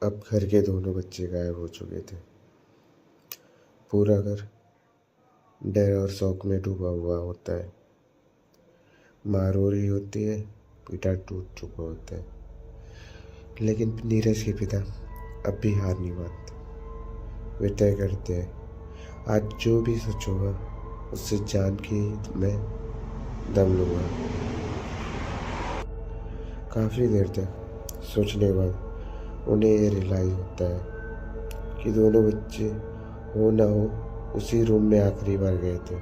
अब घर के दोनों बच्चे गायब हो चुके थे। पूरा घर डर और शौक में डूबा हुआ होता है। माँ रो रही होती है, पिता टूट चुका होता है, लेकिन नीरज के पिता अब भी हार नहीं मानते। वे तय करते हैं आज जो भी सच होगा उससे जान के मैं दम लूँगा। काफ़ी देर तक सोचने के बाद उन्हें ये रियलाइज़ होता है कि दोनों बच्चे हो ना हो उसी रूम में आखिरी बार गए थे।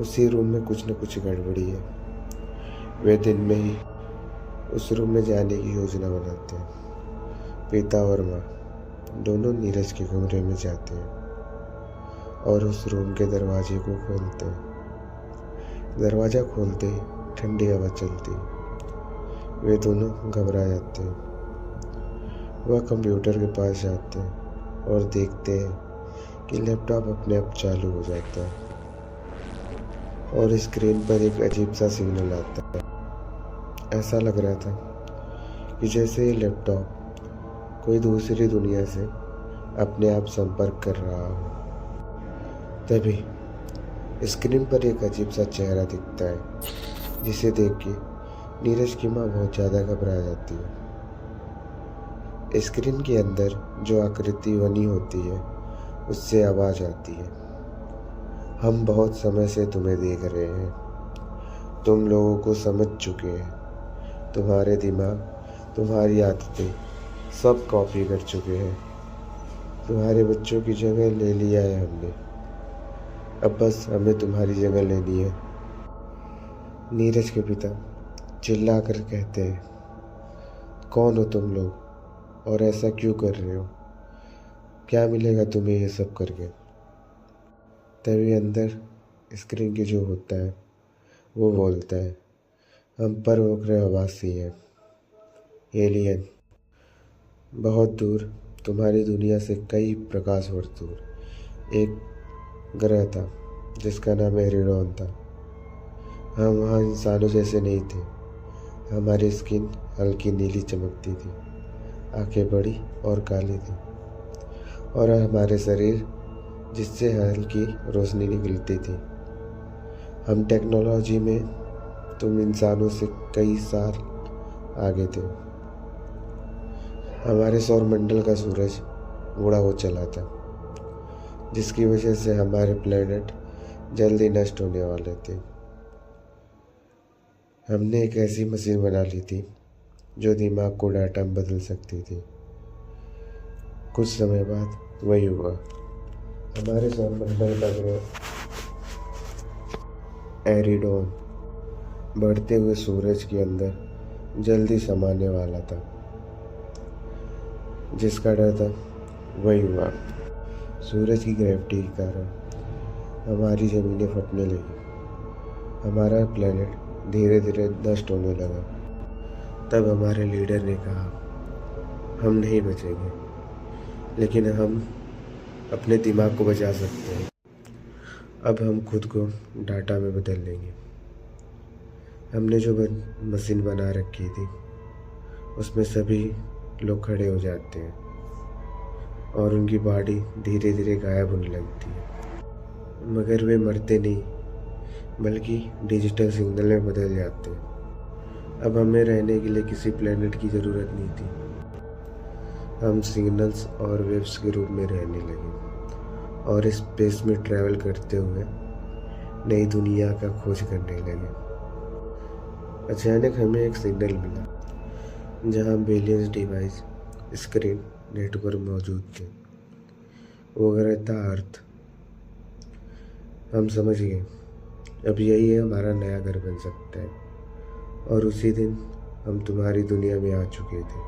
उसी रूम में कुछ न कुछ गड़बड़ी है। वे दिन में ही उस रूम में जाने की योजना बनाते हैं। पिता और माँ दोनों नीरज के कमरे में जाते हैं और उस रूम के दरवाजे को खोलते हैं। दरवाज़ा खोलते ही ठंडी हवा चलती। वे दोनों घबरा जाते हैं। वह कंप्यूटर के पास जाते हैं और देखते हैं कि लैपटॉप अपने आप चालू हो जाता है और स्क्रीन पर एक अजीब सा सिग्नल आता है। ऐसा लग रहा था कि जैसे ये लैपटॉप कोई दूसरी दुनिया से अपने आप संपर्क कर रहा हो। तभी स्क्रीन पर एक अजीब सा चेहरा दिखता है, जिसे देख के नीरज की माँ बहुत ज़्यादा घबरा जाती है। स्क्रीन के अंदर जो आकृति बनी होती है उससे आवाज़ आती है, हम बहुत समय से तुम्हें देख रहे हैं, तुम लोगों को समझ चुके हैं, तुम्हारे दिमाग, तुम्हारी आदतें सब कॉपी कर चुके हैं, तुम्हारे बच्चों की जगह ले लिया है हमने, अब बस हमें तुम्हारी जगह लेनी है। नीरज के पिता चिल्ला कर कहते हैं, कौन हो तुम लोग और ऐसा क्यों कर रहे हो? क्या मिलेगा तुम्हें ये सब करके? तभी अंदर स्क्रीन की जो होता है वो बोलता है, हम पर आवासी है, एलियन, बहुत दूर तुम्हारी दुनिया से कई प्रकाश वर्ष दूर एक ग्रह था जिसका नाम एरिडोन था। हम वहाँ इंसानों जैसे नहीं थे। हमारी स्किन हल्की नीली चमकती थी, आंखें बड़ी और काली थी, और हमारे शरीर जिससे हल्की रोशनी निकलती थी। हम टेक्नोलॉजी में तुम इंसानों से कई साल आगे थे। हमारे सौरमंडल का सूरज बूढ़ा हो चला था, जिसकी वजह से हमारे प्लेनेट जल्दी नष्ट होने वाले थे। हमने एक ऐसी मशीन बना ली थी जो दिमाग को डाटा में बदल सकती थी। कुछ समय बाद वही हुआ। हमारे सौरमंडल का ग्रह एरिडोन बढ़ते हुए सूरज के अंदर जल्दी समाने वाला था। जिसका डर था वही हुआ। सूरज की ग्रेविटी के कारण हमारी ज़मीनें फटने लगी। हमारा प्लेनेट धीरे धीरे नष्ट होने लगा। तब हमारे लीडर ने कहा, हम नहीं बचेंगे, लेकिन हम अपने दिमाग को बचा सकते हैं। अब हम खुद को डाटा में बदल लेंगे। हमने जो मशीन बना रखी थी उसमें सभी लोग खड़े हो जाते हैं और उनकी बॉडी धीरे धीरे गायब होने लगती है, मगर वे मरते नहीं बल्कि डिजिटल सिग्नल में बदल जाते हैं। अब हमें रहने के लिए किसी प्लेनेट की ज़रूरत नहीं थी। हम सिग्नल्स और वेव्स के रूप में रहने लगे और स्पेस में ट्रैवल करते हुए नई दुनिया का खोज करने लगे। अचानक हमें एक सिग्नल मिला जहाँ बिलियंस डिवाइस स्क्रीन नेटवर्क मौजूद थे। वो ग्रह था अर्थ। हम समझ गए, अब यही है हमारा नया घर बन सकता है। और उसी दिन हम तुम्हारी दुनिया में आ चुके थे।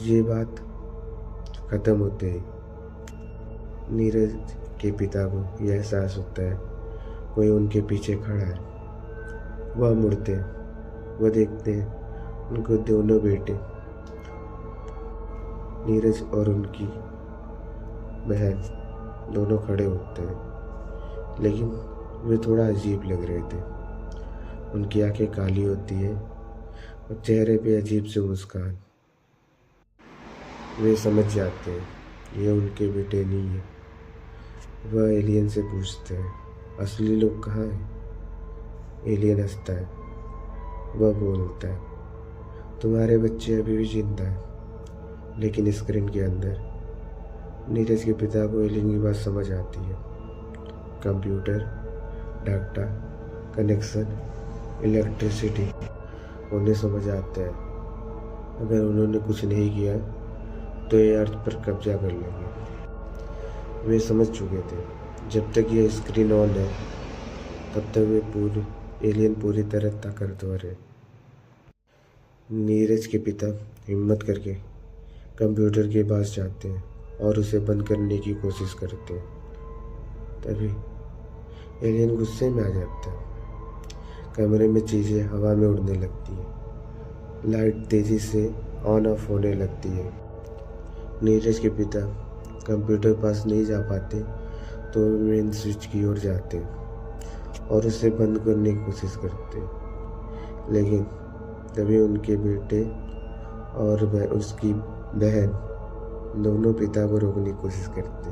ये बात ख़त्म होते ही नीरज के पिता को यह एहसास होता है कोई उनके पीछे खड़ा है। वह मुड़ते हैं, वह देखते हैं उनको दोनों बेटे नीरज और उनकी बहन दोनों खड़े होते हैं, लेकिन वे थोड़ा अजीब लग रहे थे। उनकी आंखें काली होती है और चेहरे पे अजीब सी मुस्कान। वे समझ जाते हैं ये उनके बेटे नहीं है। वह एलियन से पूछते हैं, असली लोग कहाँ हैं? एलियन हंसता है। वह बोलता है, तुम्हारे बच्चे अभी भी जिंदा हैं। लेकिन स्क्रीन के अंदर नीरज के पिता को एलियन की बात समझ आती है। कंप्यूटर, डाटा, कनेक्शन, इलेक्ट्रिसिटी उन्हें समझ आता है। अगर उन्होंने कुछ नहीं किया तो ये अर्थ पर कब्जा कर लेंगे। वे समझ चुके थे जब तक यह स्क्रीन ऑन है तब तक एलियन पूरी तरह ताकतवर है। नीरज के पिता हिम्मत करके कंप्यूटर के पास जाते हैं और उसे बंद करने की कोशिश करते हैं। तभी एलियन गुस्से में आ जाता है। कमरे में चीज़ें हवा में उड़ने लगती हैं। लाइट तेज़ी से ऑन ऑफ होने लगती है। नीरज के पिता कंप्यूटर पास नहीं जा पाते तो मेन स्विच की ओर जाते और उसे बंद करने की कोशिश करते, लेकिन तभी उनके बेटे और उसकी बहन दोनों पिता को रोकने की कोशिश करते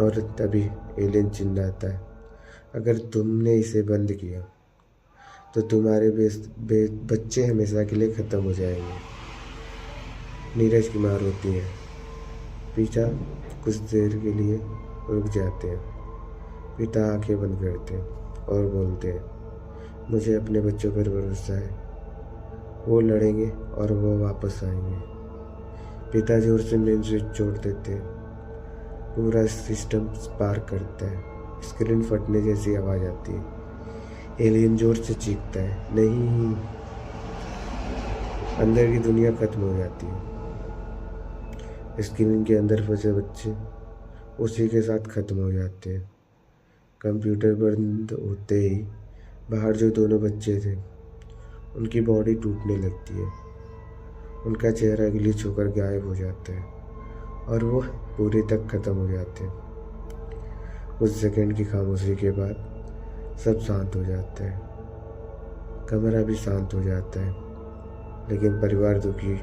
और तभी एलियन चिल्लाता है, अगर तुमने इसे बंद किया तो तुम्हारे बच्चे हमेशा के लिए ख़त्म हो जाएंगे। नीरज की माँ रोती है। पिता कुछ देर के लिए रुक जाते हैं। पिता आंखें बंद करते हैं और बोलते हैं, मुझे अपने बच्चों पर भरोसा है, वो लड़ेंगे और वो वापस आएंगे। पिता जोर से मेन स्विच छोड़ देते हैं। पूरा सिस्टम स्पार्क करता है। स्क्रीन फटने जैसी आवाज़ आती है। एलियन जोर से चीखता है, नहीं। अंदर की दुनिया खत्म हो जाती है। स्क्रीन के अंदर फंसे बच्चे उसी के साथ खत्म हो जाते हैं। कंप्यूटर बंद होते ही बाहर जो दोनों बच्चे थे उनकी बॉडी टूटने लगती है। उनका चेहरा ग्लिच होकर गायब हो जाता है और वो पूरी तक खत्म हो जाते हैं। कुछ सेकंड की खामोशी के बाद सब शांत हो जाता है। कमरा भी शांत हो जाता है, लेकिन परिवार दुखी।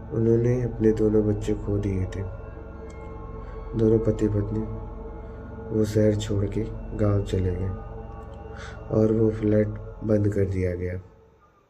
उन्होंने अपने दोनों बच्चे खो दिए थे। दोनों पति पत्नी वो शहर छोड़ के गांव चले गए और वो फ्लैट बंद कर दिया गया।